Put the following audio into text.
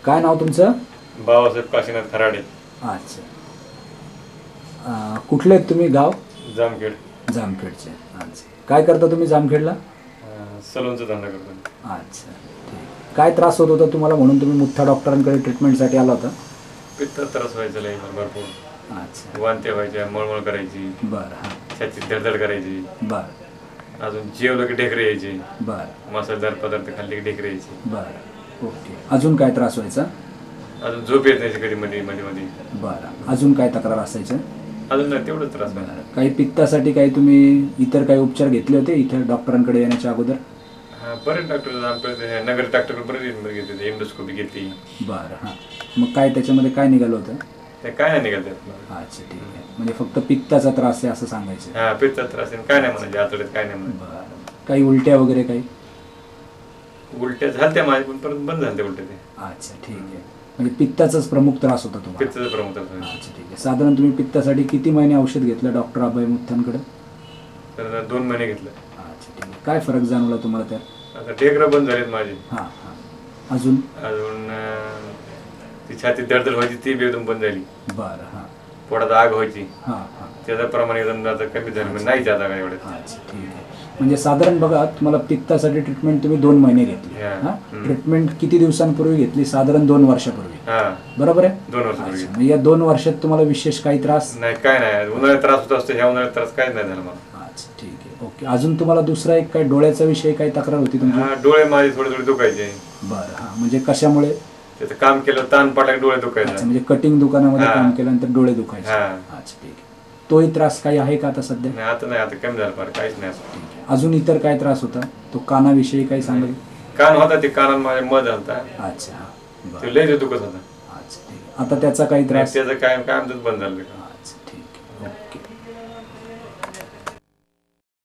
काय नाव तुमचं? बाबासाहेब काशीनाथ खराडे. अच्छा. कुठले आहेत तुम्ही? गाव? जामखेड. जामखेडचे. अच्छा. काय करता तुम्ही जामखेडला? सलूनचा धंदा करतो. अच्छा, ठीक. काय त्रास होत होता तुम्हाला म्हणून तुम्ही मुठ्ठा डॉक्टरांकडे ट्रीटमेंटसाठी आला होता? पित्त त्रास व्हायचा लई भरपूर. अच्छा. वांत्या व्हायच्या, मळमळ करायची, बरं. हां. छातीत धडधड करायची, बरं. अजून जेवलं की ढेकरे यायचे, बरं. मसालेदार पदार्थ खाल्ले की ढेकरे यायचे. बरं. ओके. अजून काय त्रास व्हायचा? अजून झोप येत नाही कधी मध्ये मध्ये मध्ये. बरं. अजून काय तक्रार असायचं? अजून नाही तेवढंच त्रास. बरं. काही पित्तासाठी काही तुम्ही इतर काही उपचार घेतले होते इथे डॉक्टरांकडे येण्याच्या अगोदर? हां, बरेच डॉक्टर आमकडे नगर डॉक्टर बरेच घेतले, एंडोस्कोपी घेतली. बरं. हां. मग काय त्याच्यामध्ये काय निघालं होतं? ते काय नाही निघाल त्यात. अच्छा, ठीक आहे. म्हणजे फक्त पित्ताचा त्रास आहे असं सांगायचं? हां, पित्त त्रास आहे, काय नाही म्हणायचे, आतड्यात काय नाही म्हणायचे. बरं. काही उलट्या वगैरे काही? उलट्या झाल्या माझ्या, पण परत बंद झाल्या उलट्या ते. अच्छा, ठीक आहे. म्हणजे पित्ताचाच प्रमुख त्रास होता तुम्हाला? पित्ताचा प्रमुख त्रास आहे. अच्छा, ठीक आहे. साधारण तुम्ही पित्तासाठी किती महिने औषध घेतलं डॉक्टर अभय मुथ्थनकडे? तर 2 महिने घेतलं. अच्छा, ठीक आहे. काय फरक जाणवला तुम्हाला त्यात? आता ढेकरं बंद झालेत माझे. हां हां. अजून? अजून ती छाती दडदड व्हायची ती बी एकदम बंद झाली. बरं. हां पोटात आग व्हायची, हां हां. त्याचं प्रमाण एकदम आता कमी झालं, म्हणजे नाही जाता काय एवढं. अच्छा, ठीक आहे. म्हणजे साधारण बघा, तुम्हाला पित्तासाठी ट्रीटमेंट तुम्ही 2 महिने घेतली. हां. हां. ट्रीटमेंट किती दिवसांपूर्वी घेतली? साधारण 2 वर्षापूर्वी. हां, बरोबर आहे? 2 वर्षापूर्वी. अच्छा. या 2 वर्षात तुम्हाला विशेष काही त्रास? नाही, काय नाही. उन्हाळ्यात त्रास होत असतो, ह्या उन्हाळ्यात त्रास काहीच नाही झाला मला. अच्छा, ठीक आहे. ओके. अजून तुम्हाला दुसरा एक काय डोळ्याचा विषय काही तक्रार होती तुमची? हां, डोळे माझे थोडे थोडे दुखायचे. बरं. हां. म्हणजे कशामुळे? त्याचं काम केलं, ताण पडला की डोळे अच्छा, दुखायचे. म्हणजे कटिंग दुकानामध्ये हां. काम केल्यानंतर डोळे दुखायचे. हां. अच्छा, ठीक आहे. तोही त्रास काही आहे का आता सध्या? नाही, आता नाही, आता कमी झालं फार, काहीच नाही असं. ठीक आहे. अजून इतर काय त्रास होता? तो कानाविषयी काही सांगेल? कान होता, ते कानात माझ्या मध झालता, अच्छा. हां. ते बरं. लय दुखत होता. अच्छा, ठीक आहे. आता त्याचा काही त्रास? त्याचं काय काय आमचं बंद झालं. अच्छा, ठीक आहे. ओके.